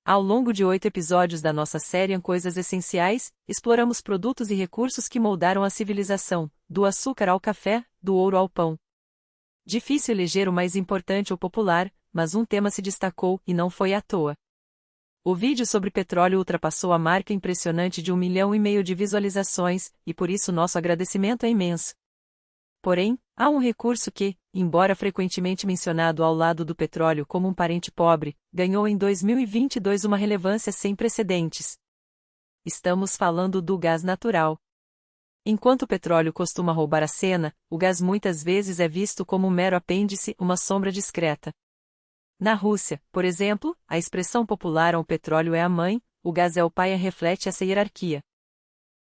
Ao longo de 8 episódios da nossa série Coisas Essenciais, exploramos produtos e recursos que moldaram a civilização, do açúcar ao café, do ouro ao pão. Difícil eleger o mais importante ou popular, mas um tema se destacou, e não foi à toa. O vídeo sobre petróleo ultrapassou a marca impressionante de 1,5 milhão de visualizações, e por isso nosso agradecimento é imenso. Porém, há um recurso que, embora frequentemente mencionado ao lado do petróleo como um parente pobre, ganhou em 2022 uma relevância sem precedentes. Estamos falando do gás natural. Enquanto o petróleo costuma roubar a cena, o gás muitas vezes é visto como um mero apêndice, uma sombra discreta. Na Rússia, por exemplo, a expressão popular "o petróleo é a mãe", o gás é o pai reflete essa hierarquia.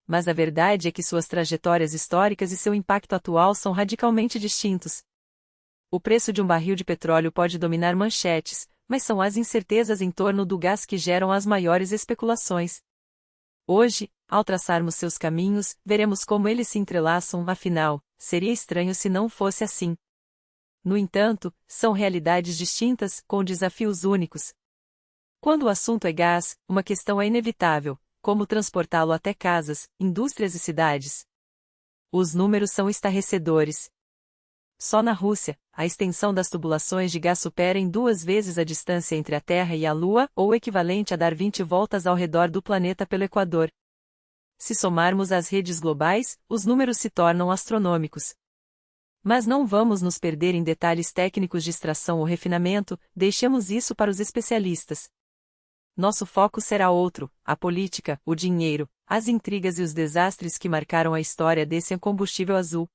Mas a verdade é que suas trajetórias históricas e seu impacto atual são radicalmente distintos. O preço de um barril de petróleo pode dominar manchetes, mas são as incertezas em torno do gás que geram as maiores especulações. Hoje, ao traçarmos seus caminhos, veremos como eles se entrelaçam, afinal, seria estranho se não fosse assim. No entanto, são realidades distintas, com desafios únicos. Quando o assunto é gás, uma questão é inevitável: como transportá-lo até casas, indústrias e cidades. Os números são estarrecedores. Só na Rússia, a extensão das tubulações de gás supera em 2 vezes a distância entre a Terra e a Lua, ou o equivalente a dar 20 voltas ao redor do planeta pelo Equador. Se somarmos as redes globais, os números se tornam astronômicos. Mas não vamos nos perder em detalhes técnicos de extração ou refinamento, deixemos isso para os especialistas. Nosso foco será outro: a política, o dinheiro, as intrigas e os desastres que marcaram a história desse combustível azul.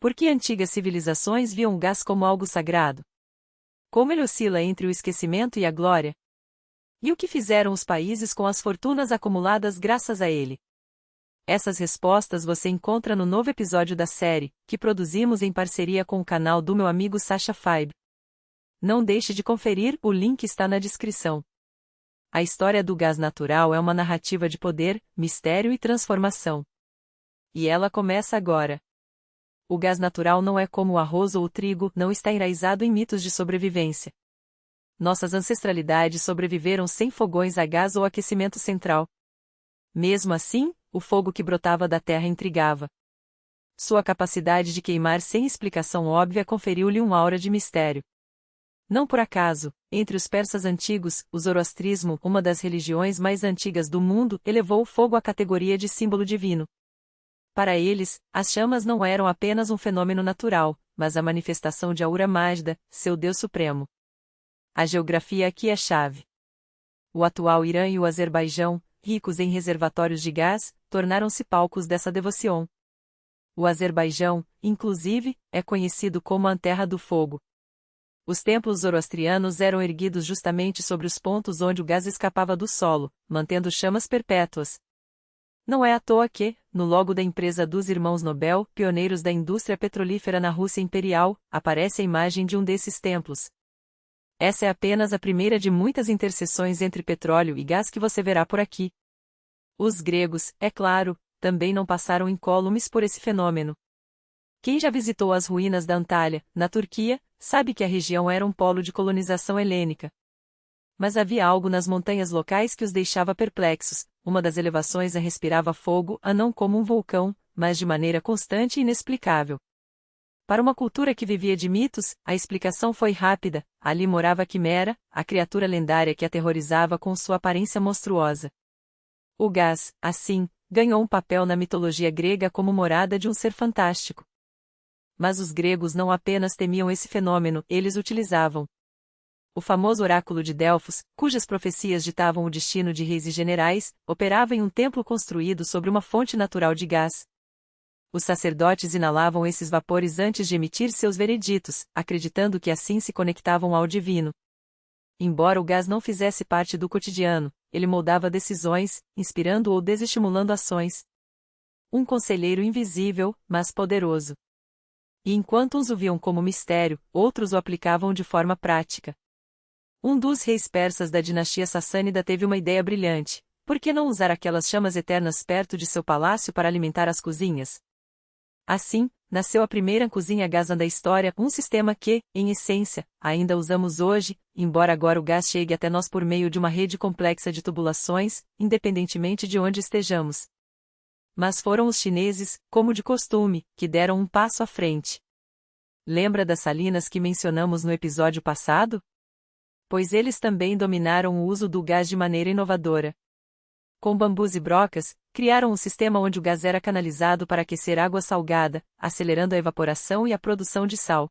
Por que antigas civilizações viam o gás como algo sagrado? Como ele oscila entre o esquecimento e a glória? E o que fizeram os países com as fortunas acumuladas graças a ele? Essas respostas você encontra no novo episódio da série, que produzimos em parceria com o canal do meu amigo Sasha Fibe. Não deixe de conferir, o link está na descrição. A história do gás natural é uma narrativa de poder, mistério e transformação. E ela começa agora. O gás natural não é como o arroz ou o trigo, não está enraizado em mitos de sobrevivência. Nossas ancestralidades sobreviveram sem fogões a gás ou aquecimento central. Mesmo assim, o fogo que brotava da terra intrigava. Sua capacidade de queimar sem explicação óbvia conferiu-lhe um aura de mistério. Não por acaso, entre os persas antigos, o zoroastrismo, uma das religiões mais antigas do mundo, elevou o fogo à categoria de símbolo divino. Para eles, as chamas não eram apenas um fenômeno natural, mas a manifestação de Ahura Mazda, seu deus supremo. A geografia aqui é chave. O atual Irã e o Azerbaijão, ricos em reservatórios de gás, tornaram-se palcos dessa devoção. O Azerbaijão, inclusive, é conhecido como a Terra do Fogo. Os templos zoroastrianos eram erguidos justamente sobre os pontos onde o gás escapava do solo, mantendo chamas perpétuas. Não é à toa que, no logo da empresa dos Irmãos Nobel, pioneiros da indústria petrolífera na Rússia Imperial, aparece a imagem de um desses templos. Essa é apenas a primeira de muitas interseções entre petróleo e gás que você verá por aqui. Os gregos, é claro, também não passaram incólumes por esse fenômeno. Quem já visitou as ruínas da Antália, na Turquia, sabe que a região era um polo de colonização helênica. Mas havia algo nas montanhas locais que os deixava perplexos: uma das elevações respirava fogo, não como um vulcão, mas de maneira constante e inexplicável. Para uma cultura que vivia de mitos, a explicação foi rápida: ali morava a Quimera, a criatura lendária que aterrorizava com sua aparência monstruosa. O gás, assim, ganhou um papel na mitologia grega como morada de um ser fantástico. Mas os gregos não apenas temiam esse fenômeno, eles utilizavam. O famoso oráculo de Delfos, cujas profecias ditavam o destino de reis e generais, operava em um templo construído sobre uma fonte natural de gás. Os sacerdotes inalavam esses vapores antes de emitir seus vereditos, acreditando que assim se conectavam ao divino. Embora o gás não fizesse parte do cotidiano, ele moldava decisões, inspirando ou desestimulando ações. Um conselheiro invisível, mas poderoso. E enquanto uns o viam como mistério, outros o aplicavam de forma prática. Um dos reis persas da dinastia sassânida teve uma ideia brilhante: por que não usar aquelas chamas eternas perto de seu palácio para alimentar as cozinhas? Assim, nasceu a primeira cozinha a gás da história, um sistema que, em essência, ainda usamos hoje, embora agora o gás chegue até nós por meio de uma rede complexa de tubulações, independentemente de onde estejamos. Mas foram os chineses, como de costume, que deram um passo à frente. Lembra das salinas que mencionamos no episódio passado? Pois eles também dominaram o uso do gás de maneira inovadora. Com bambus e brocas, criaram um sistema onde o gás era canalizado para aquecer água salgada, acelerando a evaporação e a produção de sal.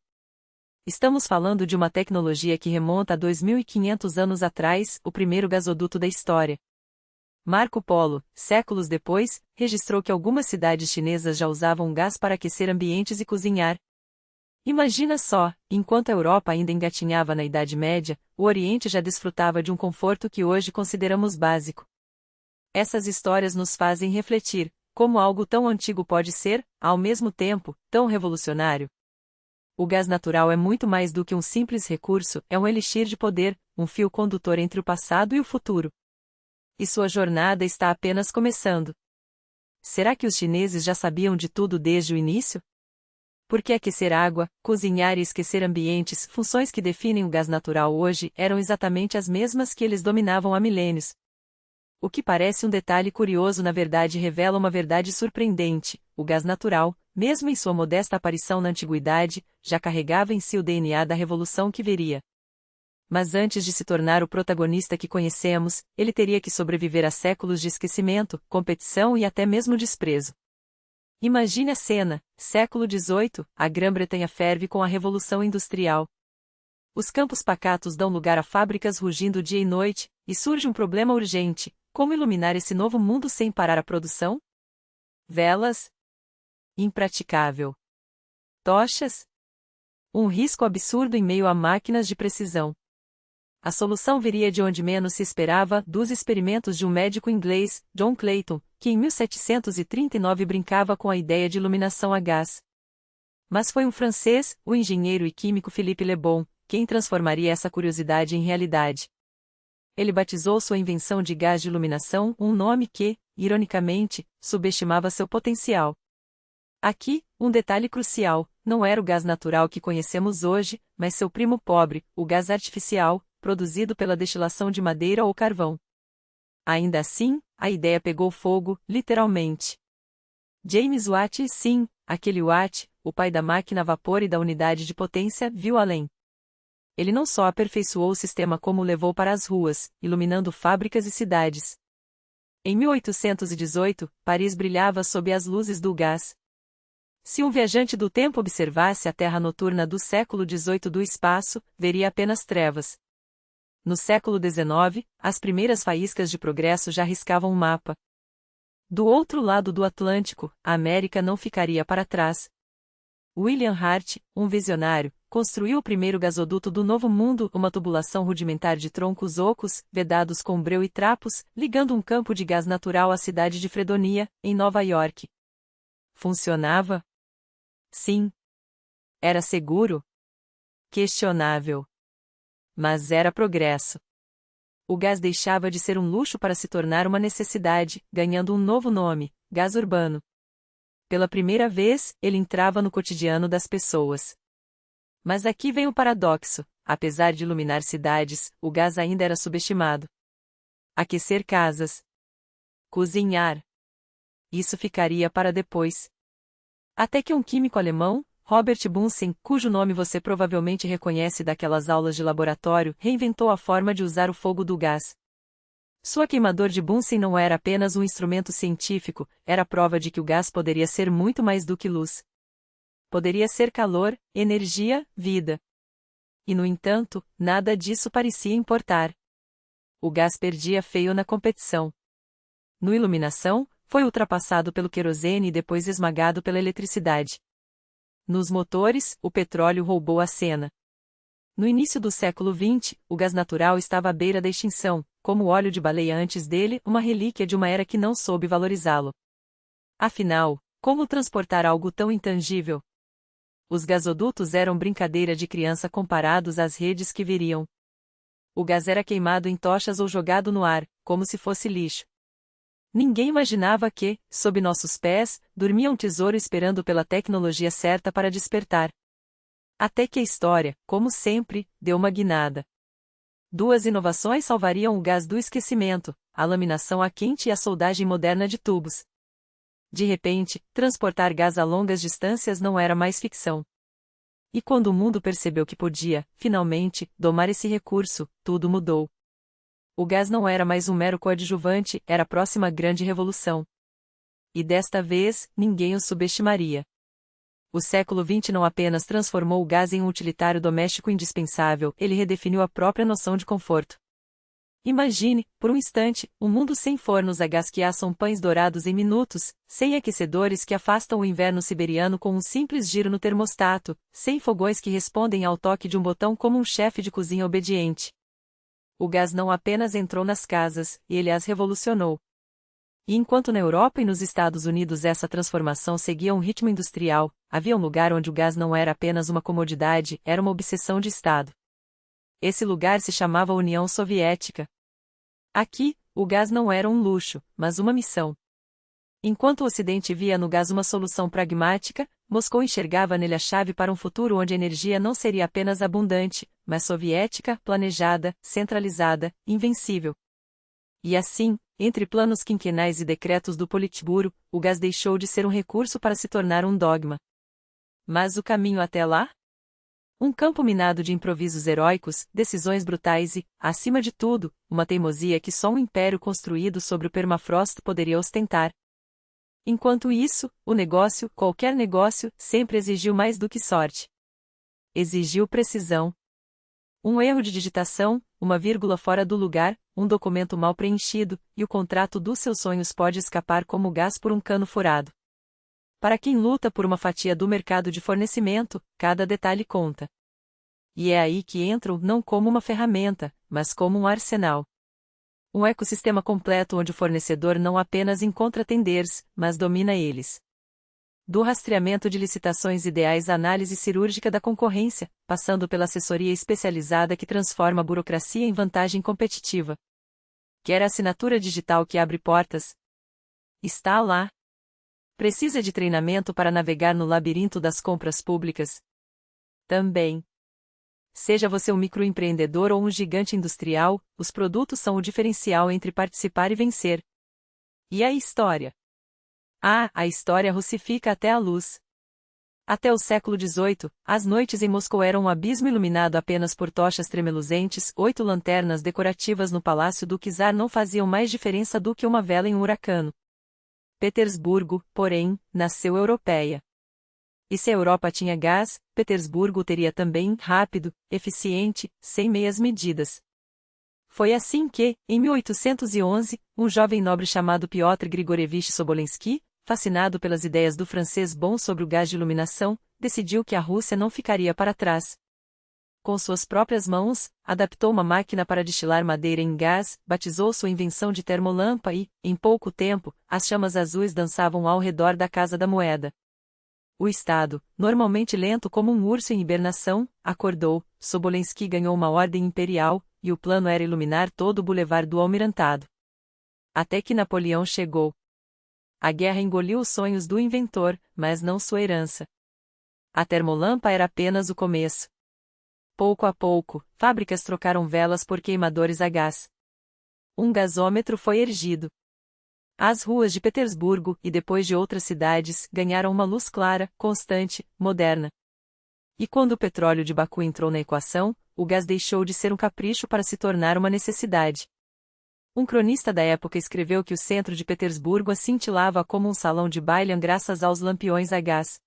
Estamos falando de uma tecnologia que remonta a 2.500 anos atrás, o primeiro gasoduto da história. Marco Polo, séculos depois, registrou que algumas cidades chinesas já usavam gás para aquecer ambientes e cozinhar. Imagina só, enquanto a Europa ainda engatinhava na Idade Média, o Oriente já desfrutava de um conforto que hoje consideramos básico. Essas histórias nos fazem refletir, como algo tão antigo pode ser, ao mesmo tempo, tão revolucionário. O gás natural é muito mais do que um simples recurso, é um elixir de poder, um fio condutor entre o passado e o futuro. E sua jornada está apenas começando. Será que os chineses já sabiam de tudo desde o início? Porque aquecer água, cozinhar e esquecer ambientes, funções que definem o gás natural hoje, eram exatamente as mesmas que eles dominavam há milênios. O que parece um detalhe curioso na verdade revela uma verdade surpreendente: o gás natural, mesmo em sua modesta aparição na antiguidade, já carregava em si o DNA da revolução que viria. Mas antes de se tornar o protagonista que conhecemos, ele teria que sobreviver a séculos de esquecimento, competição e até mesmo desprezo. Imagine a cena: século XVIII, a Grã-Bretanha ferve com a Revolução Industrial. Os campos pacatos dão lugar a fábricas rugindo dia e noite, e surge um problema urgente: como iluminar esse novo mundo sem parar a produção? Velas? Impraticável. Tochas? Um risco absurdo em meio a máquinas de precisão. A solução viria de onde menos se esperava, dos experimentos de um médico inglês, John Clayton, que em 1739 brincava com a ideia de iluminação a gás. Mas foi um francês, o engenheiro e químico Philippe Le Bon, quem transformaria essa curiosidade em realidade. Ele batizou sua invenção de gás de iluminação, um nome que, ironicamente, subestimava seu potencial. Aqui, um detalhe crucial: não era o gás natural que conhecemos hoje, mas seu primo pobre, o gás artificial, produzido pela destilação de madeira ou carvão. Ainda assim, a ideia pegou fogo, literalmente. James Watt, sim, aquele Watt, o pai da máquina a vapor e da unidade de potência, viu além. Ele não só aperfeiçoou o sistema como o levou para as ruas, iluminando fábricas e cidades. Em 1818, Paris brilhava sob as luzes do gás. Se um viajante do tempo observasse a Terra noturna do século XVIII do espaço, veria apenas trevas. No século XIX, as primeiras faíscas de progresso já riscavam o mapa. Do outro lado do Atlântico, a América não ficaria para trás. William Hart, um visionário, construiu o primeiro gasoduto do Novo Mundo, uma tubulação rudimentar de troncos ocos, vedados com breu e trapos, ligando um campo de gás natural à cidade de Fredonia, em Nova York. Funcionava? Sim. Era seguro? Questionável. Mas era progresso. O gás deixava de ser um luxo para se tornar uma necessidade, ganhando um novo nome: gás urbano. Pela primeira vez, ele entrava no cotidiano das pessoas. Mas aqui vem o paradoxo: apesar de iluminar cidades, o gás ainda era subestimado. Aquecer casas. Cozinhar. Isso ficaria para depois. Até que um químico alemão, Robert Bunsen, cujo nome você provavelmente reconhece daquelas aulas de laboratório, reinventou a forma de usar o fogo do gás. Sua queimador de Bunsen não era apenas um instrumento científico, era a prova de que o gás poderia ser muito mais do que luz. Poderia ser calor, energia, vida. E no entanto, nada disso parecia importar. O gás perdia feio na competição. No iluminação, foi ultrapassado pelo querosene e depois esmagado pela eletricidade. Nos motores, o petróleo roubou a cena. No início do século XX, o gás natural estava à beira da extinção, como o óleo de baleia antes dele, uma relíquia de uma era que não soube valorizá-lo. Afinal, como transportar algo tão intangível? Os gasodutos eram brincadeira de criança comparados às redes que viriam. O gás era queimado em tochas ou jogado no ar, como se fosse lixo. Ninguém imaginava que, sob nossos pés, dormia um tesouro esperando pela tecnologia certa para despertar. Até que a história, como sempre, deu uma guinada. Duas inovações salvariam o gás do esquecimento: a laminação a quente e a soldagem moderna de tubos. De repente, transportar gás a longas distâncias não era mais ficção. E quando o mundo percebeu que podia, finalmente, domar esse recurso, tudo mudou. O gás não era mais um mero coadjuvante, era a próxima grande revolução. E desta vez, ninguém o subestimaria. O século XX não apenas transformou o gás em um utilitário doméstico indispensável, ele redefiniu a própria noção de conforto. Imagine, por um instante, um mundo sem fornos a gás que assam pães dourados em minutos, sem aquecedores que afastam o inverno siberiano com um simples giro no termostato, sem fogões que respondem ao toque de um botão como um chefe de cozinha obediente. O gás não apenas entrou nas casas, ele as revolucionou. E enquanto na Europa e nos Estados Unidos essa transformação seguia um ritmo industrial, havia um lugar onde o gás não era apenas uma comodidade, era uma obsessão de Estado. Esse lugar se chamava União Soviética. Aqui, o gás não era um luxo, mas uma missão. Enquanto o Ocidente via no gás uma solução pragmática, Moscou enxergava nele a chave para um futuro onde a energia não seria apenas abundante, mas soviética, planejada, centralizada, invencível. E assim, entre planos quinquenais e decretos do Politburo, o gás deixou de ser um recurso para se tornar um dogma. Mas o caminho até lá? Um campo minado de improvisos heróicos, decisões brutais e, acima de tudo, uma teimosia que só um império construído sobre o permafrost poderia ostentar. Enquanto isso, o negócio, qualquer negócio, sempre exigiu mais do que sorte. Exigiu precisão. Um erro de digitação, uma vírgula fora do lugar, um documento mal preenchido, e o contrato dos seus sonhos pode escapar como gás por um cano furado. Para quem luta por uma fatia do mercado de fornecimento, cada detalhe conta. E é aí que entram não como uma ferramenta, mas como um arsenal. Um ecossistema completo onde o fornecedor não apenas encontra tenders, mas domina eles. Do rastreamento de licitações ideais à análise cirúrgica da concorrência, passando pela assessoria especializada que transforma a burocracia em vantagem competitiva. Quer a assinatura digital que abre portas? Está lá. Precisa de treinamento para navegar no labirinto das compras públicas? Também. Seja você um microempreendedor ou um gigante industrial, os produtos são o diferencial entre participar e vencer. E a história? A história russifica até a luz. Até o século XVIII, as noites em Moscou eram um abismo iluminado apenas por tochas tremeluzentes, 8 lanternas decorativas no palácio do czar não faziam mais diferença do que uma vela em um huracano. Petersburgo, porém, nasceu europeia. E se a Europa tinha gás, Petersburgo teria também, rápido, eficiente, sem meias medidas. Foi assim que, em 1811, um jovem nobre chamado Piotr Grigorievich Sobolensky, fascinado pelas ideias do francês Bon sobre o gás de iluminação, decidiu que a Rússia não ficaria para trás. Com suas próprias mãos, adaptou uma máquina para destilar madeira em gás, batizou sua invenção de termolâmpada e, em pouco tempo, as chamas azuis dançavam ao redor da Casa da Moeda. O Estado, normalmente lento como um urso em hibernação, acordou, Sobolensky ganhou uma ordem imperial, e o plano era iluminar todo o Boulevard do Almirantado. Até que Napoleão chegou. A guerra engoliu os sonhos do inventor, mas não sua herança. A termolâmpada era apenas o começo. Pouco a pouco, fábricas trocaram velas por queimadores a gás. Um gasômetro foi erigido. As ruas de Petersburgo, e depois de outras cidades, ganharam uma luz clara, constante, moderna. E quando o petróleo de Baku entrou na equação, o gás deixou de ser um capricho para se tornar uma necessidade. Um cronista da época escreveu que o centro de Petersburgo cintilava como um salão de baile graças aos lampiões a gás.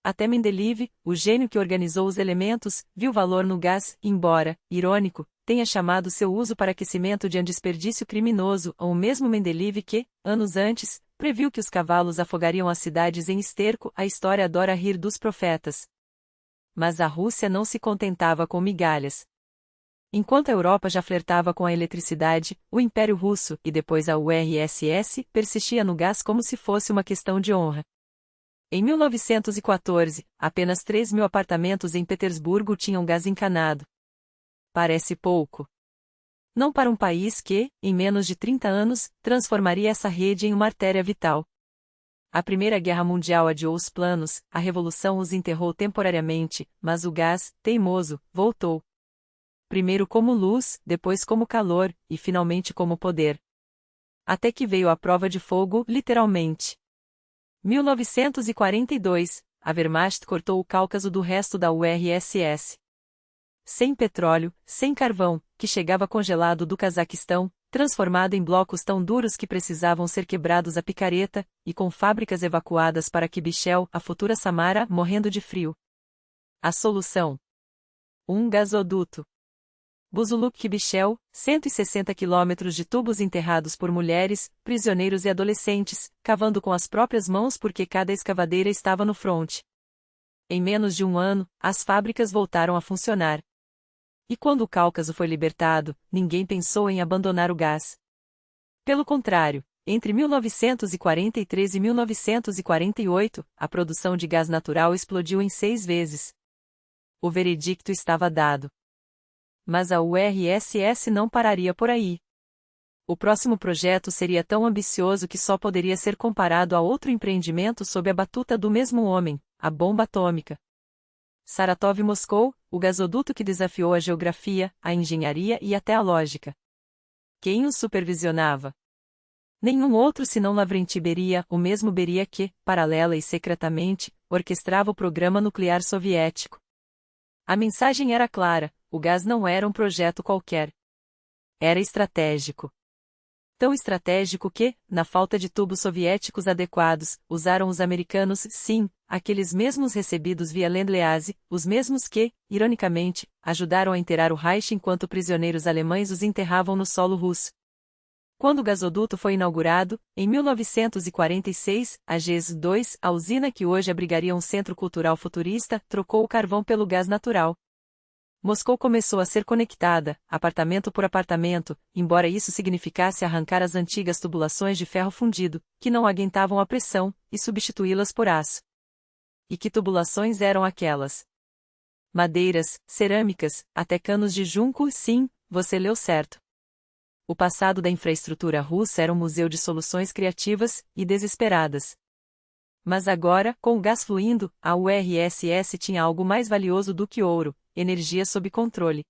Até Mendeleev, o gênio que organizou os elementos, viu valor no gás, embora, irônico, tenha chamado seu uso para aquecimento de um desperdício criminoso, ou o mesmo Mendeleev que, anos antes, previu que os cavalos afogariam as cidades em esterco. A história adora rir dos profetas. Mas a Rússia não se contentava com migalhas. Enquanto a Europa já flertava com a eletricidade, o Império Russo, e depois a URSS, persistia no gás como se fosse uma questão de honra. Em 1914, apenas 3.000 apartamentos em Petersburgo tinham gás encanado. Parece pouco. Não para um país que, em menos de 30 anos, transformaria essa rede em uma artéria vital. A Primeira Guerra Mundial adiou os planos, a Revolução os enterrou temporariamente, mas o gás, teimoso, voltou. Primeiro como luz, depois como calor, e finalmente como poder. Até que veio a prova de fogo, literalmente. 1942, a Wehrmacht cortou o Cáucaso do resto da URSS. Sem petróleo, sem carvão, que chegava congelado do Cazaquistão, transformado em blocos tão duros que precisavam ser quebrados a picareta, e com fábricas evacuadas para Kibichel, a futura Samara, morrendo de frio. A solução: um gasoduto. Buzuluk-Kibichel, 160 quilômetros de tubos enterrados por mulheres, prisioneiros e adolescentes, cavando com as próprias mãos porque cada escavadeira estava no fronte. Em menos de um ano, as fábricas voltaram a funcionar. E quando o Cáucaso foi libertado, ninguém pensou em abandonar o gás. Pelo contrário, entre 1943 e 1948, a produção de gás natural explodiu em 6 vezes. O veredicto estava dado. Mas a URSS não pararia por aí. O próximo projeto seria tão ambicioso que só poderia ser comparado a outro empreendimento sob a batuta do mesmo homem, a bomba atômica. Saratov-Moscou, o gasoduto que desafiou a geografia, a engenharia e até a lógica. Quem o supervisionava? Nenhum outro senão Lavrenti Beria, o mesmo Beria que, paralela e secretamente, orquestrava o programa nuclear soviético. A mensagem era clara: o gás não era um projeto qualquer. Era estratégico. Tão estratégico que, na falta de tubos soviéticos adequados, usaram os americanos, sim, aqueles mesmos recebidos via Lend-Lease, os mesmos que, ironicamente, ajudaram a enterrar o Reich enquanto prisioneiros alemães os enterravam no solo russo. Quando o gasoduto foi inaugurado, em 1946, a GES-2, a usina que hoje abrigaria um centro cultural futurista, trocou o carvão pelo gás natural. Moscou começou a ser conectada, apartamento por apartamento, embora isso significasse arrancar as antigas tubulações de ferro fundido, que não aguentavam a pressão, e substituí-las por aço. E que tubulações eram aquelas? Madeiras, cerâmicas, até canos de junco, sim, você leu certo. O passado da infraestrutura russa era um museu de soluções criativas e desesperadas. Mas agora, com o gás fluindo, a URSS tinha algo mais valioso do que ouro: energia sob controle.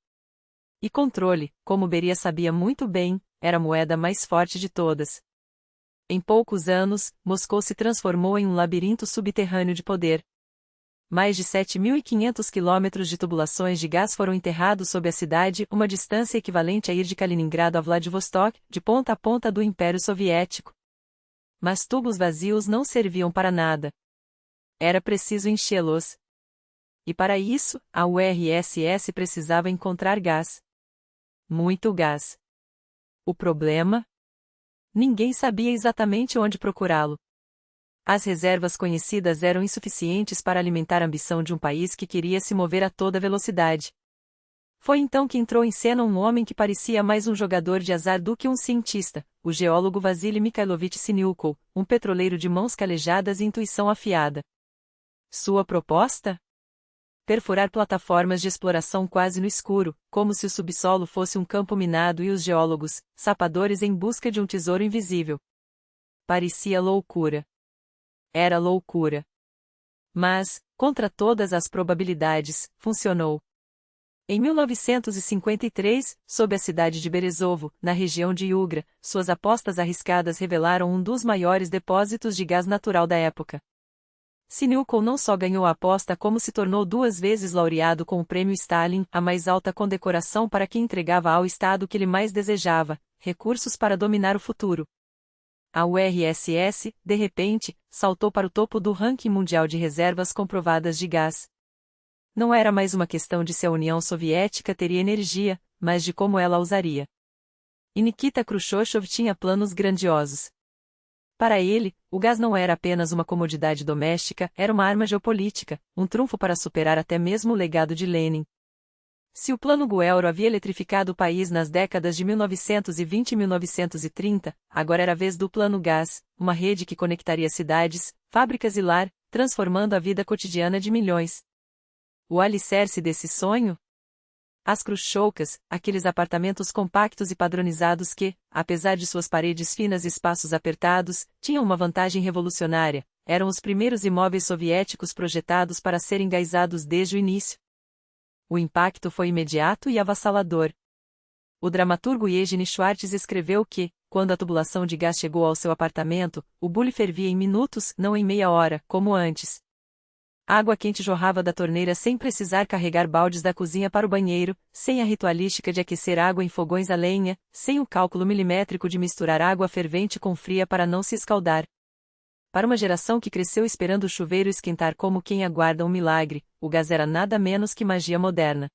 E controle, como Beria sabia muito bem, era a moeda mais forte de todas. Em poucos anos, Moscou se transformou em um labirinto subterrâneo de poder. Mais de 7.500 quilômetros de tubulações de gás foram enterrados sob a cidade, uma distância equivalente a ir de Kaliningrado a Vladivostok, de ponta a ponta do Império Soviético. Mas tubos vazios não serviam para nada. Era preciso enchê-los. E para isso, a URSS precisava encontrar gás. Muito gás. O problema? Ninguém sabia exatamente onde procurá-lo. As reservas conhecidas eram insuficientes para alimentar a ambição de um país que queria se mover a toda velocidade. Foi então que entrou em cena um homem que parecia mais um jogador de azar do que um cientista, o geólogo Vasily Mikhailovich Siniukov, um petroleiro de mãos calejadas e intuição afiada. Sua proposta? Perfurar plataformas de exploração quase no escuro, como se o subsolo fosse um campo minado e os geólogos, sapadores em busca de um tesouro invisível. Parecia loucura. Era loucura. Mas, contra todas as probabilidades, funcionou. Em 1953, sob a cidade de Berezovo, na região de Yugra, suas apostas arriscadas revelaram um dos maiores depósitos de gás natural da época. Siniukov não só ganhou a aposta como se tornou 2 vezes laureado com o Prêmio Stalin, a mais alta condecoração para quem entregava ao Estado o que ele mais desejava: recursos para dominar o futuro. A URSS, de repente, saltou para o topo do ranking mundial de reservas comprovadas de gás. Não era mais uma questão de se a União Soviética teria energia, mas de como ela a usaria. E Nikita Khrushchev tinha planos grandiosos. Para ele, o gás não era apenas uma comodidade doméstica, era uma arma geopolítica, um trunfo para superar até mesmo o legado de Lenin. Se o Plano Guelro havia eletrificado o país nas décadas de 1920 e 1930, agora era a vez do Plano Gás, uma rede que conectaria cidades, fábricas e lar, transformando a vida cotidiana de milhões. O alicerce desse sonho? As chrushchevkas, aqueles apartamentos compactos e padronizados que, apesar de suas paredes finas e espaços apertados, tinham uma vantagem revolucionária, eram os primeiros imóveis soviéticos projetados para serem gaizados desde o início. O impacto foi imediato e avassalador. O dramaturgo Eugene Schwartz escreveu que, quando a tubulação de gás chegou ao seu apartamento, o bule fervia em minutos, não em meia hora, como antes. A água quente jorrava da torneira sem precisar carregar baldes da cozinha para o banheiro, sem a ritualística de aquecer água em fogões a lenha, sem o cálculo milimétrico de misturar água fervente com fria para não se escaldar. Para uma geração que cresceu esperando o chuveiro esquentar como quem aguarda um milagre, o gás era nada menos que magia moderna.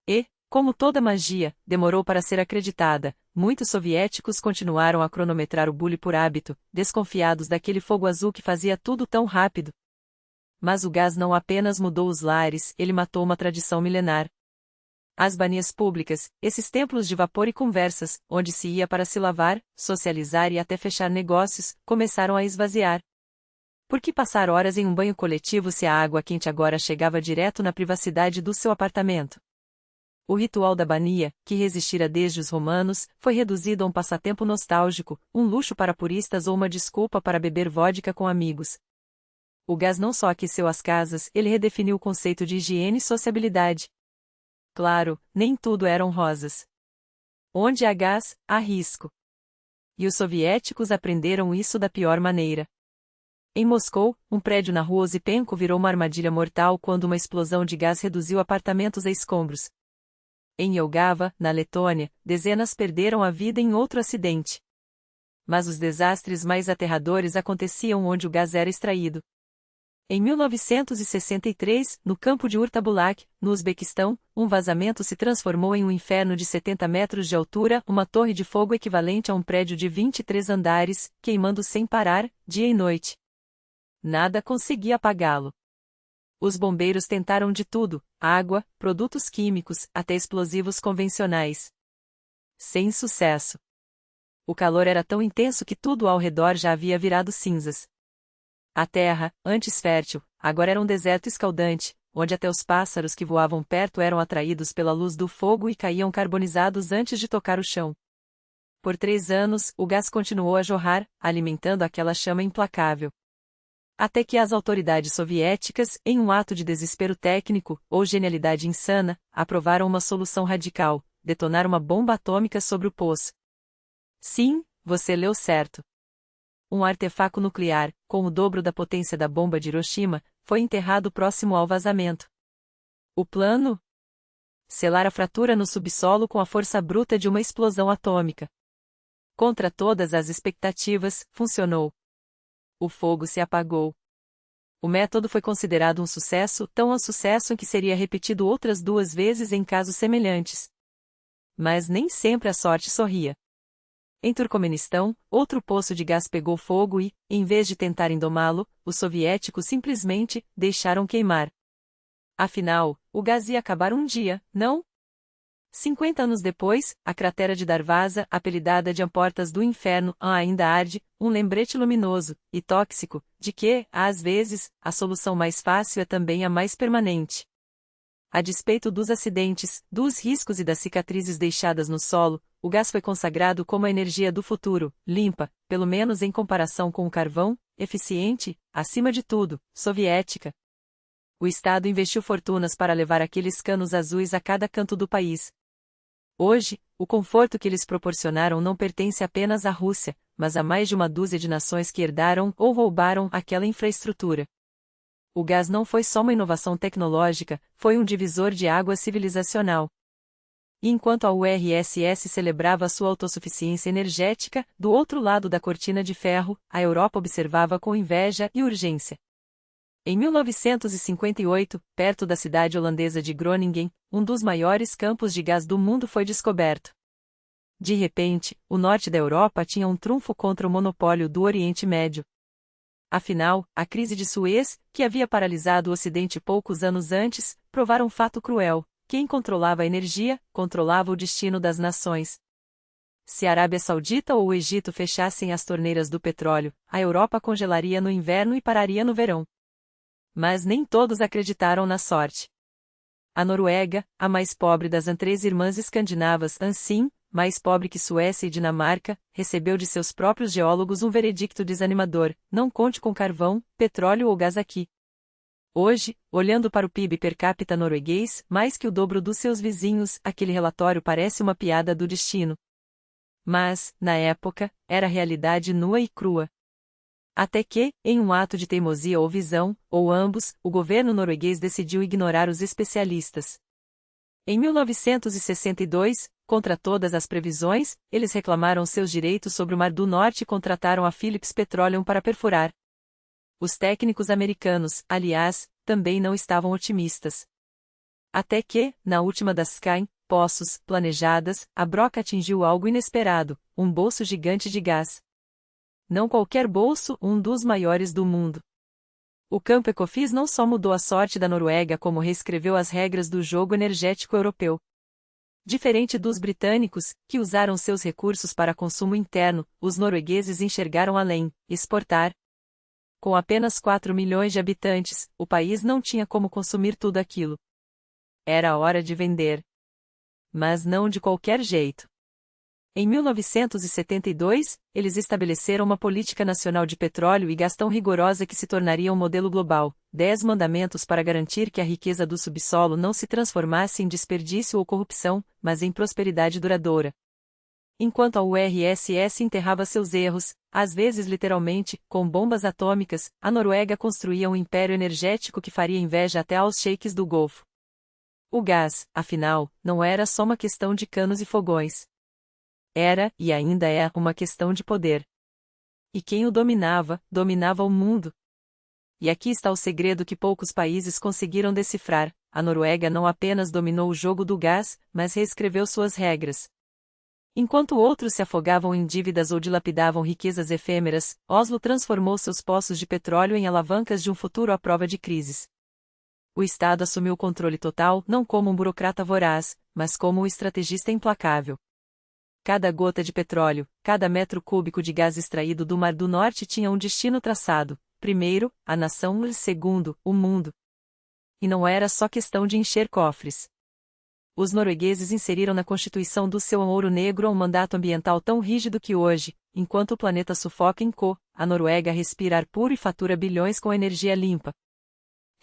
E, como toda magia, demorou para ser acreditada. Muitos soviéticos continuaram a cronometrar o bule por hábito, desconfiados daquele fogo azul que fazia tudo tão rápido. Mas o gás não apenas mudou os lares, ele matou uma tradição milenar. As banias públicas, esses templos de vapor e conversas, onde se ia para se lavar, socializar e até fechar negócios, começaram a esvaziar. Por que passar horas em um banho coletivo se a água quente agora chegava direto na privacidade do seu apartamento? O ritual da bania, que resistira desde os romanos, foi reduzido a um passatempo nostálgico, um luxo para puristas ou uma desculpa para beber vodka com amigos. O gás não só aqueceu as casas, ele redefiniu o conceito de higiene e sociabilidade. Claro, nem tudo eram rosas. Onde há gás, há risco. E os soviéticos aprenderam isso da pior maneira. Em Moscou, um prédio na rua Osipenko virou uma armadilha mortal quando uma explosão de gás reduziu apartamentos a escombros. Em Jelgava, na Letônia, dezenas perderam a vida em outro acidente. Mas os desastres mais aterradores aconteciam onde o gás era extraído. Em 1963, no campo de Urtabulak, no Uzbequistão, um vazamento se transformou em um inferno de 70 metros de altura, uma torre de fogo equivalente a um prédio de 23 andares, queimando sem parar, dia e noite. Nada conseguia apagá-lo. Os bombeiros tentaram de tudo: água, produtos químicos, até explosivos convencionais. Sem sucesso. O calor era tão intenso que tudo ao redor já havia virado cinzas. A terra, antes fértil, agora era um deserto escaldante, onde até os pássaros que voavam perto eram atraídos pela luz do fogo e caíam carbonizados antes de tocar o chão. Por 3 anos, o gás continuou a jorrar, alimentando aquela chama implacável. Até que as autoridades soviéticas, em um ato de desespero técnico, ou genialidade insana, aprovaram uma solução radical: detonar uma bomba atômica sobre o poço. Sim, você leu certo. Um artefato nuclear, com o dobro da potência da bomba de Hiroshima, foi enterrado próximo ao vazamento. O plano? Selar a fratura no subsolo com a força bruta de uma explosão atômica. Contra todas as expectativas, funcionou. O fogo se apagou. O método foi considerado um sucesso, tão um sucesso que seria repetido outras 2 vezes em casos semelhantes. Mas nem sempre a sorte sorria. Em Turcomenistão, outro poço de gás pegou fogo e, em vez de tentarem domá-lo, os soviéticos simplesmente deixaram queimar. Afinal, o gás ia acabar um dia, não? 50 anos depois, a cratera de Darvaza, apelidada de Portas do Inferno, ainda arde, um lembrete luminoso e tóxico de que, às vezes, a solução mais fácil é também a mais permanente. A despeito dos acidentes, dos riscos e das cicatrizes deixadas no solo, o gás foi consagrado como a energia do futuro, limpa, pelo menos em comparação com o carvão, eficiente, acima de tudo, soviética. O Estado investiu fortunas para levar aqueles canos azuis a cada canto do país. Hoje, o conforto que eles proporcionaram não pertence apenas à Rússia, mas a mais de uma dúzia de nações que herdaram ou roubaram aquela infraestrutura. O gás não foi só uma inovação tecnológica, foi um divisor de águas civilizacional. E enquanto a URSS celebrava sua autossuficiência energética, do outro lado da cortina de ferro, a Europa observava com inveja e urgência. Em 1958, perto da cidade holandesa de Groningen, um dos maiores campos de gás do mundo foi descoberto. De repente, o norte da Europa tinha um trunfo contra o monopólio do Oriente Médio. Afinal, a crise de Suez, que havia paralisado o Ocidente poucos anos antes, provara um fato cruel: quem controlava a energia, controlava o destino das nações. Se a Arábia Saudita ou o Egito fechassem as torneiras do petróleo, a Europa congelaria no inverno e pararia no verão. Mas nem todos acreditaram na sorte. A Noruega, a mais pobre das três irmãs escandinavas, assim, mais pobre que Suécia e Dinamarca, recebeu de seus próprios geólogos um veredicto desanimador: não conte com carvão, petróleo ou gás aqui. Hoje, olhando para o PIB per capita norueguês, mais que o dobro dos seus vizinhos, aquele relatório parece uma piada do destino. Mas, na época, era realidade nua e crua. Até que, em um ato de teimosia ou visão, ou ambos, o governo norueguês decidiu ignorar os especialistas. Em 1962, contra todas as previsões, eles reclamaram seus direitos sobre o Mar do Norte e contrataram a Phillips Petroleum para perfurar. Os técnicos americanos, aliás, também não estavam otimistas. Até que, na última das Sky Poços planejadas, a broca atingiu algo inesperado: um bolso gigante de gás. Não qualquer bolso, um dos maiores do mundo. O campo Ecofis não só mudou a sorte da Noruega, como reescreveu as regras do jogo energético europeu. Diferente dos britânicos, que usaram seus recursos para consumo interno, os noruegueses enxergaram além: exportar. Com apenas 4 milhões de habitantes, o país não tinha como consumir tudo aquilo. Era a hora de vender. Mas não de qualquer jeito. Em 1972, eles estabeleceram uma política nacional de petróleo e gás tão rigorosa que se tornaria um modelo global: 10 mandamentos para garantir que a riqueza do subsolo não se transformasse em desperdício ou corrupção, mas em prosperidade duradoura. Enquanto a URSS enterrava seus erros, às vezes literalmente, com bombas atômicas, a Noruega construía um império energético que faria inveja até aos sheiks do Golfo. O gás, afinal, não era só uma questão de canos e fogões. Era, e ainda é, uma questão de poder. E quem o dominava, dominava o mundo. E aqui está o segredo que poucos países conseguiram decifrar: a Noruega não apenas dominou o jogo do gás, mas reescreveu suas regras. Enquanto outros se afogavam em dívidas ou dilapidavam riquezas efêmeras, Oslo transformou seus poços de petróleo em alavancas de um futuro à prova de crises. O Estado assumiu o controle total, não como um burocrata voraz, mas como um estrategista implacável. Cada gota de petróleo, cada metro cúbico de gás extraído do Mar do Norte tinha um destino traçado: primeiro, a nação; segundo, o mundo. E não era só questão de encher cofres. Os noruegueses inseriram na Constituição do seu Ouro Negro um mandato ambiental tão rígido que hoje, enquanto o planeta sufoca a Noruega respira ar puro e fatura bilhões com energia limpa.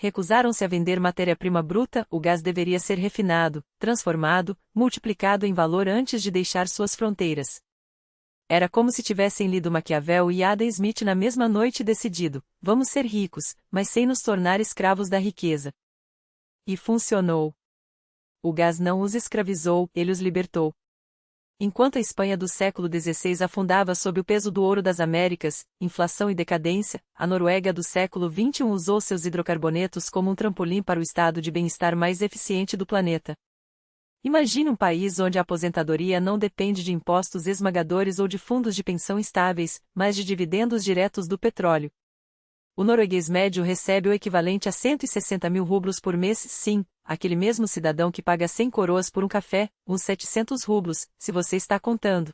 Recusaram-se a vender matéria-prima bruta: o gás deveria ser refinado, transformado, multiplicado em valor antes de deixar suas fronteiras. Era como se tivessem lido Maquiavel e Adam Smith na mesma noite e decidido: vamos ser ricos, mas sem nos tornar escravos da riqueza. E funcionou. O gás não os escravizou, ele os libertou. Enquanto a Espanha do século XVI afundava sob o peso do ouro das Américas, inflação e decadência, a Noruega do século XXI usou seus hidrocarbonetos como um trampolim para o estado de bem-estar mais eficiente do planeta. Imagine um país onde a aposentadoria não depende de impostos esmagadores ou de fundos de pensão estáveis, mas de dividendos diretos do petróleo. O norueguês médio recebe o equivalente a 160 mil rublos por mês, sim, aquele mesmo cidadão que paga 100 coroas por um café, uns 700 rublos, se você está contando.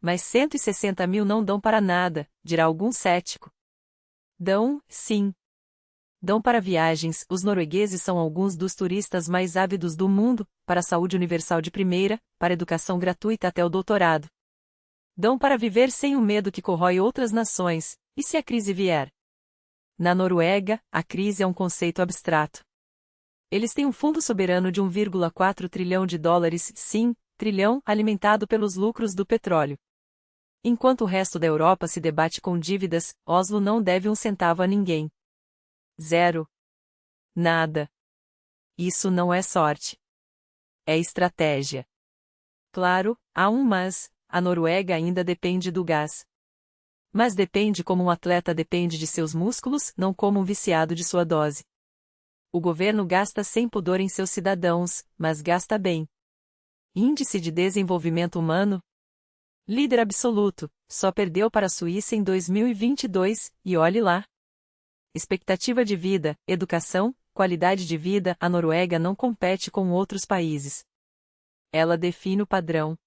Mas 160 mil não dão para nada, dirá algum cético. Dão, sim. Dão para viagens. Os noruegueses são alguns dos turistas mais ávidos do mundo, para a saúde universal de primeira, para a educação gratuita até o doutorado. Dão para viver sem o medo que corrói outras nações, e se a crise vier? Na Noruega, a crise é um conceito abstrato. Eles têm um fundo soberano de 1,4 trilhão de dólares, sim, trilhão, alimentado pelos lucros do petróleo. Enquanto o resto da Europa se debate com dívidas, Oslo não deve um centavo a ninguém. Zero. Nada. Isso não é sorte. É estratégia. Claro, há um mas: a Noruega ainda depende do gás. Mas depende como um atleta depende de seus músculos, não como um viciado de sua dose. O governo gasta sem pudor em seus cidadãos, mas gasta bem. Índice de Desenvolvimento Humano? Líder absoluto, só perdeu para a Suíça em 2022, e olhe lá. Expectativa de vida, educação, qualidade de vida: a Noruega não compete com outros países. Ela define o padrão.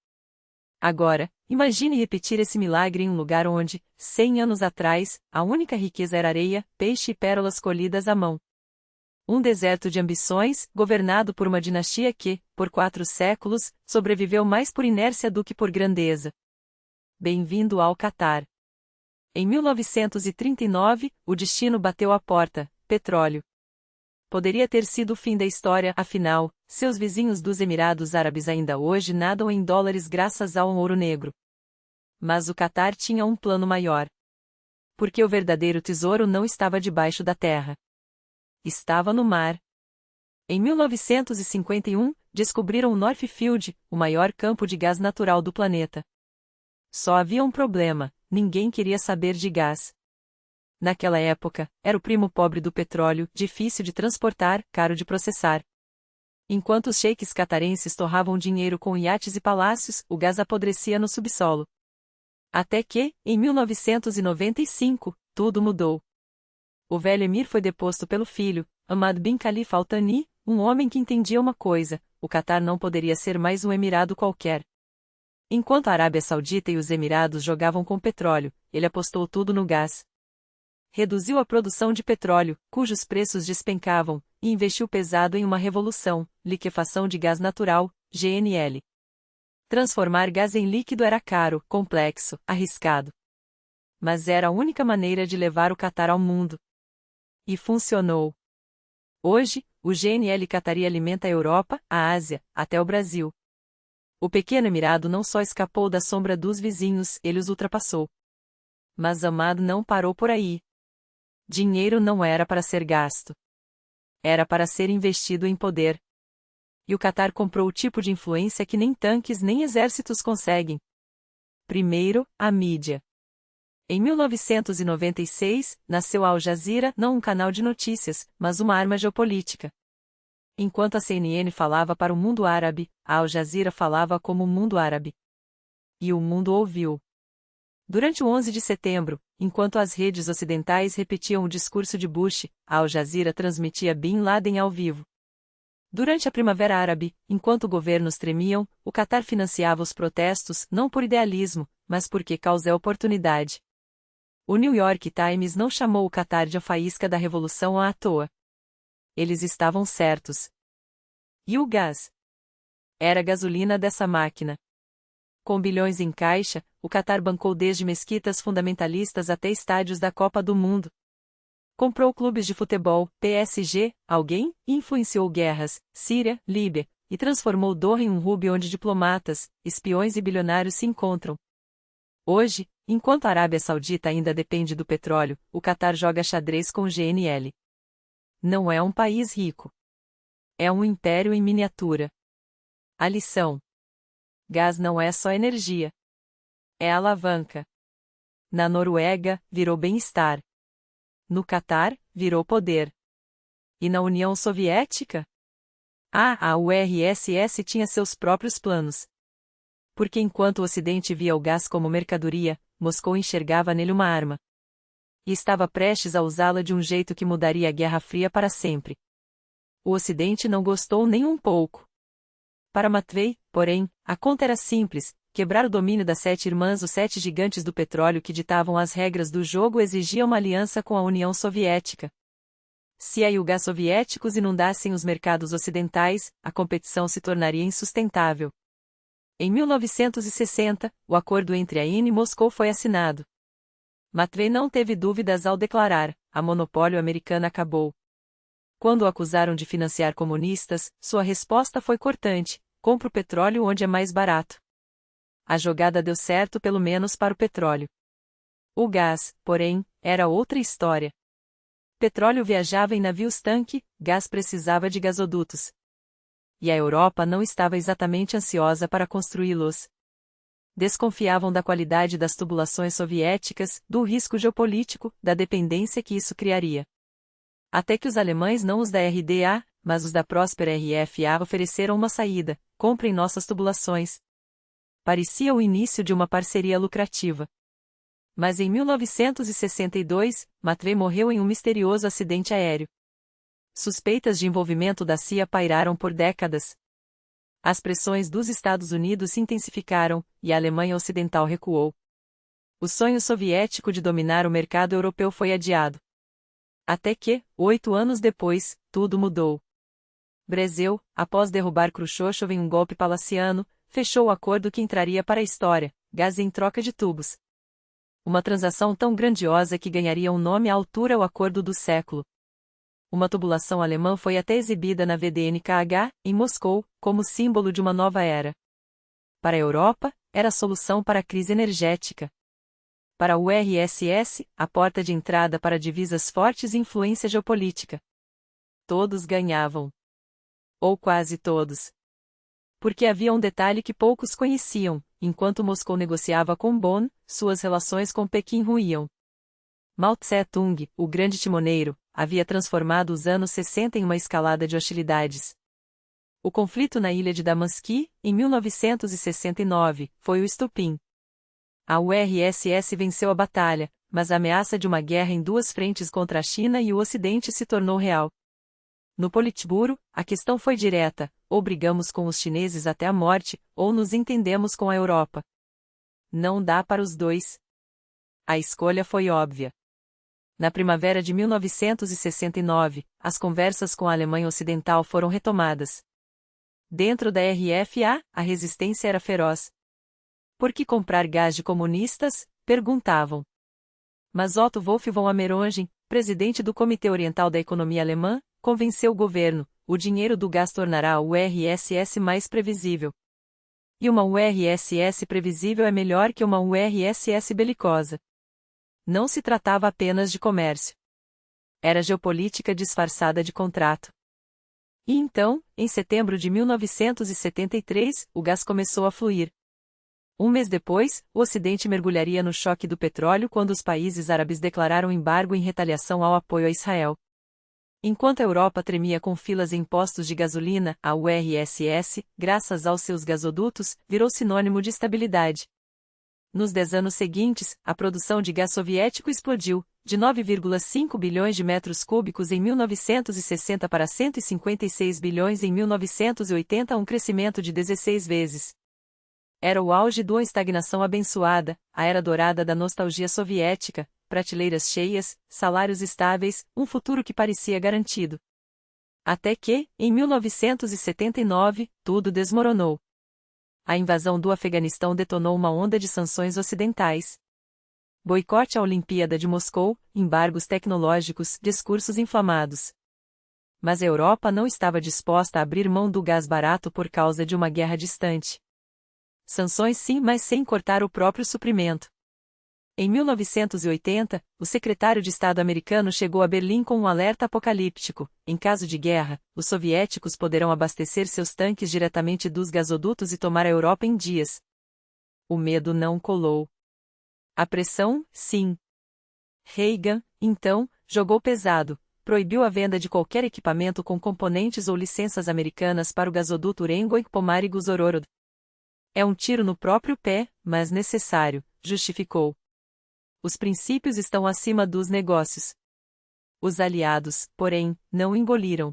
Agora, imagine repetir esse milagre em um lugar onde, 100 anos atrás, a única riqueza era areia, peixe e pérolas colhidas à mão. Um deserto de ambições, governado por uma dinastia que, por 4 séculos, sobreviveu mais por inércia do que por grandeza. Bem-vindo ao Catar. Em 1939, o destino bateu à porta: petróleo. Poderia ter sido o fim da história, afinal, seus vizinhos dos Emirados Árabes ainda hoje nadam em dólares graças ao ouro negro. Mas o Catar tinha um plano maior. Porque o verdadeiro tesouro não estava debaixo da terra. Estava no mar. Em 1951, descobriram o Northfield, o maior campo de gás natural do planeta. Só havia um problema: ninguém queria saber de gás. Naquela época, era o primo pobre do petróleo, difícil de transportar, caro de processar. Enquanto os sheiks catarenses torravam dinheiro com iates e palácios, o gás apodrecia no subsolo. Até que, em 1995, tudo mudou. O velho emir foi deposto pelo filho, Hamad bin Khalifa Al Thani, um homem que entendia uma coisa: o Catar não poderia ser mais um emirado qualquer. Enquanto a Arábia Saudita e os Emirados jogavam com petróleo, ele apostou tudo no gás. Reduziu a produção de petróleo, cujos preços despencavam, e investiu pesado em uma revolução: liquefação de gás natural, GNL. Transformar gás em líquido era caro, complexo, arriscado. Mas era a única maneira de levar o Catar ao mundo. E funcionou. Hoje, o GNL Qatari alimenta a Europa, a Ásia, até o Brasil. O pequeno emirado não só escapou da sombra dos vizinhos, ele os ultrapassou. Mas Hamad não parou por aí. Dinheiro não era para ser gasto. Era para ser investido em poder. E o Catar comprou o tipo de influência que nem tanques nem exércitos conseguem. Primeiro, a mídia. Em 1996, nasceu a Al Jazeera, não um canal de notícias, mas uma arma geopolítica. Enquanto a CNN falava para o mundo árabe, a Al Jazeera falava como o mundo árabe. E o mundo ouviu. Durante o 11 de setembro, enquanto as redes ocidentais repetiam o discurso de Bush, a Al Jazeera transmitia Bin Laden ao vivo. Durante a Primavera Árabe, enquanto governos tremiam, o Catar financiava os protestos não por idealismo, mas porque causa é oportunidade. O New York Times não chamou o Catar de a faísca da revolução à toa. Eles estavam certos. E o gás? Era a gasolina dessa máquina. Com bilhões em caixa, o Catar bancou desde mesquitas fundamentalistas até estádios da Copa do Mundo. Comprou clubes de futebol, PSG, alguém, e influenciou guerras, Síria, Líbia, e transformou Doha em um hub onde diplomatas, espiões e bilionários se encontram. Hoje, enquanto a Arábia Saudita ainda depende do petróleo, o Catar joga xadrez com o GNL. Não é um país rico. É um império em miniatura. A lição: gás não é só energia. É alavanca. Na Noruega, virou bem-estar. No Catar, virou poder. E na União Soviética? A URSS tinha seus próprios planos. Porque enquanto o Ocidente via o gás como mercadoria, Moscou enxergava nele uma arma. E estava prestes a usá-la de um jeito que mudaria a Guerra Fria para sempre. O Ocidente não gostou nem um pouco. Para Matvei, porém, a conta era simples: quebrar o domínio das 7 irmãs, os 7 gigantes do petróleo que ditavam as regras do jogo, exigia uma aliança com a União Soviética. Se a e o gás soviéticos inundassem os mercados ocidentais, a competição se tornaria insustentável. Em 1960, o acordo entre a INA e Moscou foi assinado. Matvei não teve dúvidas ao declarar: a monopólio americano acabou. Quando o acusaram de financiar comunistas, sua resposta foi cortante: compra o petróleo onde é mais barato. A jogada deu certo, pelo menos para o petróleo. O gás, porém, era outra história. Petróleo viajava em navios-tanque, gás precisava de gasodutos. E a Europa não estava exatamente ansiosa para construí-los. Desconfiavam da qualidade das tubulações soviéticas, do risco geopolítico, da dependência que isso criaria. Até que os alemães, não os da RDA, mas os da próspera RFA, ofereceram uma saída: comprem nossas tubulações. Parecia o início de uma parceria lucrativa. Mas em 1962, Matvei morreu em um misterioso acidente aéreo. Suspeitas de envolvimento da CIA pairaram por décadas. As pressões dos Estados Unidos se intensificaram, e a Alemanha Ocidental recuou. O sonho soviético de dominar o mercado europeu foi adiado. Até que, 8 anos depois, tudo mudou. Brezhnev, após derrubar Khrushchev em um golpe palaciano, fechou o acordo que entraria para a história, gás em troca de tubos. Uma transação tão grandiosa que ganharia um nome à altura o acordo do século. Uma tubulação alemã foi até exibida na VDNKh, em Moscou, como símbolo de uma nova era. Para a Europa, era a solução para a crise energética. Para o URSS, a porta de entrada para divisas fortes e influência geopolítica. Todos ganhavam. Ou quase todos. Porque havia um detalhe que poucos conheciam: enquanto Moscou negociava com Bonn, suas relações com Pequim ruíam. Mao Tse-tung, o grande timoneiro, havia transformado os anos 60 em uma escalada de hostilidades. O conflito na ilha de Damansky, em 1969, foi o estopim. A URSS venceu a batalha, mas a ameaça de uma guerra em duas frentes contra a China e o Ocidente se tornou real. No Politburo, a questão foi direta: ou brigamos com os chineses até a morte, ou nos entendemos com a Europa. Não dá para os dois. A escolha foi óbvia. Na primavera de 1969, as conversas com a Alemanha Ocidental foram retomadas. Dentro da RFA, a resistência era feroz. Por que comprar gás de comunistas? Perguntavam. Mas Otto Wolff von Amerongen, presidente do Comitê Oriental da Economia Alemã, convenceu o governo: o dinheiro do gás tornará a URSS mais previsível. E uma URSS previsível é melhor que uma URSS belicosa. Não se tratava apenas de comércio. Era geopolítica disfarçada de contrato. E então, em setembro de 1973, o gás começou a fluir. Um mês depois, o Ocidente mergulharia no choque do petróleo quando os países árabes declararam embargo em retaliação ao apoio a Israel. Enquanto a Europa tremia com filas em postos de gasolina, a URSS, graças aos seus gasodutos, virou sinônimo de estabilidade. Nos 10 anos seguintes, a produção de gás soviético explodiu, de 9,5 bilhões de metros cúbicos em 1960 para 156 bilhões em 1980, um crescimento de 16 vezes. Era o auge de uma estagnação abençoada, a era dourada da nostalgia soviética, prateleiras cheias, salários estáveis, um futuro que parecia garantido. Até que, em 1979, tudo desmoronou. A invasão do Afeganistão detonou uma onda de sanções ocidentais. Boicote à Olimpíada de Moscou, embargos tecnológicos, discursos inflamados. Mas a Europa não estava disposta a abrir mão do gás barato por causa de uma guerra distante. Sanções sim, mas sem cortar o próprio suprimento. Em 1980, o secretário de Estado americano chegou a Berlim com um alerta apocalíptico: em caso de guerra, os soviéticos poderão abastecer seus tanques diretamente dos gasodutos e tomar a Europa em dias. O medo não colou. A pressão, sim. Reagan, então, jogou pesado, proibiu a venda de qualquer equipamento com componentes ou licenças americanas para o gasoduto Urengoy-Pomari-Guzhorod. É um tiro no próprio pé, mas necessário, justificou. Os princípios estão acima dos negócios. Os aliados, porém, não engoliram.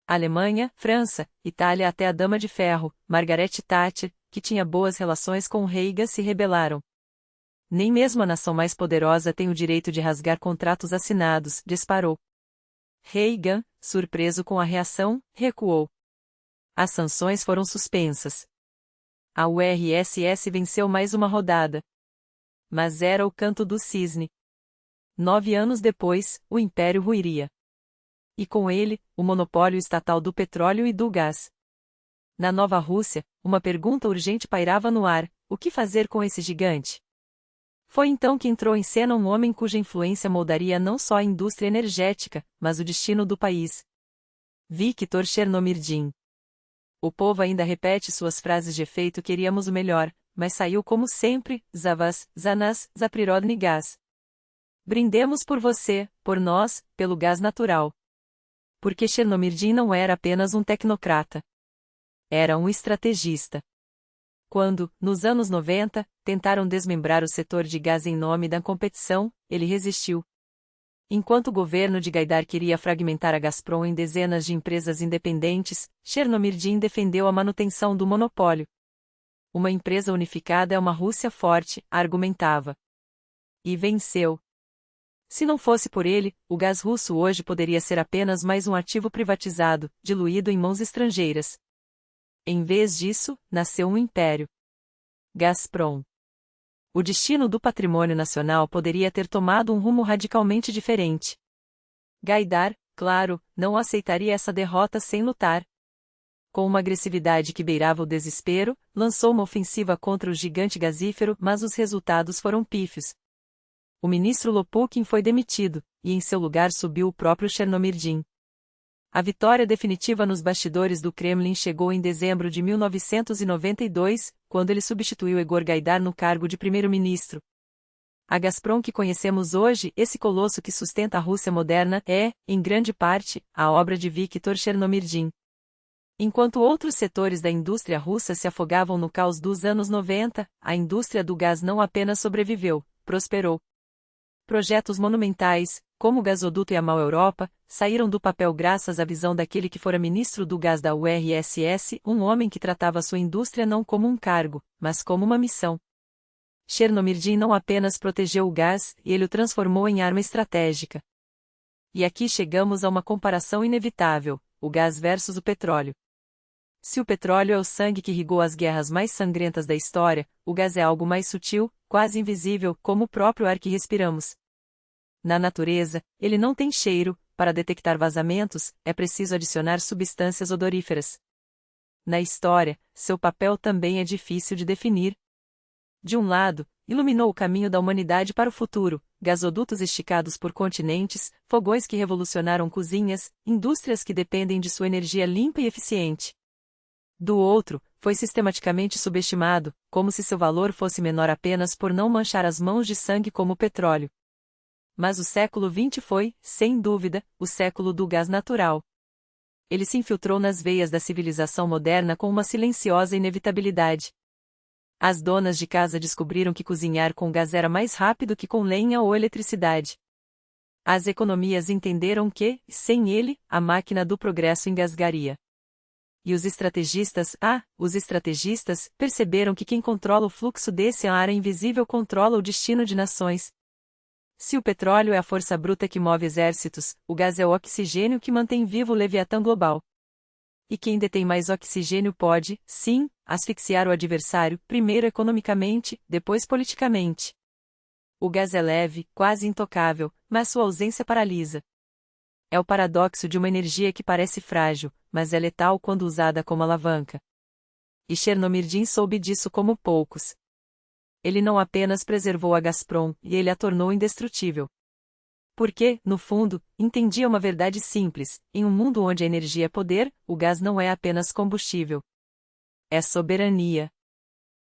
Alemanha, França, Itália até a Dama de Ferro, Margaret Thatcher, que tinha boas relações com Reagan, se rebelaram. Nem mesmo a nação mais poderosa tem o direito de rasgar contratos assinados, disparou. Reagan, surpreso com a reação, recuou. As sanções foram suspensas. A URSS venceu mais uma rodada. Mas era o canto do cisne. 9 anos depois, o império ruiria. E com ele, o monopólio estatal do petróleo e do gás. Na Nova Rússia, uma pergunta urgente pairava no ar: o que fazer com esse gigante? Foi então que entrou em cena um homem cuja influência moldaria não só a indústria energética, mas o destino do país. Viktor Chernomyrdin. O povo ainda repete suas frases de efeito: queríamos o melhor, mas saiu como sempre: za vas, za nas, za prirodny gás. Brindemos por você, por nós, pelo gás natural. Porque Chernomyrdin não era apenas um tecnocrata. Era um estrategista. Quando, nos anos 90, tentaram desmembrar o setor de gás em nome da competição, ele resistiu. Enquanto o governo de Gaidar queria fragmentar a Gazprom em dezenas de empresas independentes, Chernomyrdin defendeu a manutenção do monopólio. Uma empresa unificada é uma Rússia forte, argumentava. E venceu. Se não fosse por ele, o gás russo hoje poderia ser apenas mais um ativo privatizado, diluído em mãos estrangeiras. Em vez disso, nasceu um império. Gazprom. O destino do patrimônio nacional poderia ter tomado um rumo radicalmente diferente. Gaidar, claro, não aceitaria essa derrota sem lutar. Com uma agressividade que beirava o desespero, lançou uma ofensiva contra o gigante gasífero, mas os resultados foram pífios. O ministro Lopukhin foi demitido, e em seu lugar subiu o próprio Chernomyrdin. A vitória definitiva nos bastidores do Kremlin chegou em dezembro de 1992, quando ele substituiu Egor Gaidar no cargo de primeiro-ministro. A Gazprom que conhecemos hoje, esse colosso que sustenta a Rússia moderna, é, em grande parte, a obra de Viktor Chernomyrdin. Enquanto outros setores da indústria russa se afogavam no caos dos anos 90, a indústria do gás não apenas sobreviveu, prosperou. Projetos monumentais, como o gasoduto Yamal-Europa, saíram do papel graças à visão daquele que fora ministro do gás da URSS, um homem que tratava sua indústria não como um cargo, mas como uma missão. Chernomyrdin não apenas protegeu o gás, ele o transformou em arma estratégica. E aqui chegamos a uma comparação inevitável, o gás versus o petróleo. Se o petróleo é o sangue que irrigou as guerras mais sangrentas da história, o gás é algo mais sutil, quase invisível, como o próprio ar que respiramos. Na natureza, ele não tem cheiro, para detectar vazamentos, é preciso adicionar substâncias odoríferas. Na história, seu papel também é difícil de definir. De um lado, iluminou o caminho da humanidade para o futuro, gasodutos esticados por continentes, fogões que revolucionaram cozinhas, indústrias que dependem de sua energia limpa e eficiente. Do outro, foi sistematicamente subestimado, como se seu valor fosse menor apenas por não manchar as mãos de sangue como o petróleo. Mas o século XX foi, sem dúvida, o século do gás natural. Ele se infiltrou nas veias da civilização moderna com uma silenciosa inevitabilidade. As donas de casa descobriram que cozinhar com gás era mais rápido que com lenha ou eletricidade. As economias entenderam que, sem ele, a máquina do progresso engasgaria. E os estrategistas, perceberam que quem controla o fluxo desse ar invisível controla o destino de nações. Se o petróleo é a força bruta que move exércitos, o gás é o oxigênio que mantém vivo o Leviatã global. E quem detém mais oxigênio pode, sim, asfixiar o adversário, primeiro economicamente, depois politicamente. O gás é leve, quase intocável, mas sua ausência paralisa. É o paradoxo de uma energia que parece frágil, mas é letal quando usada como alavanca. E Chernomyrdin soube disso como poucos. Ele não apenas preservou a Gazprom, e ele a tornou indestrutível. Porque, no fundo, entendia uma verdade simples: em um mundo onde a energia é poder, o gás não é apenas combustível. É soberania.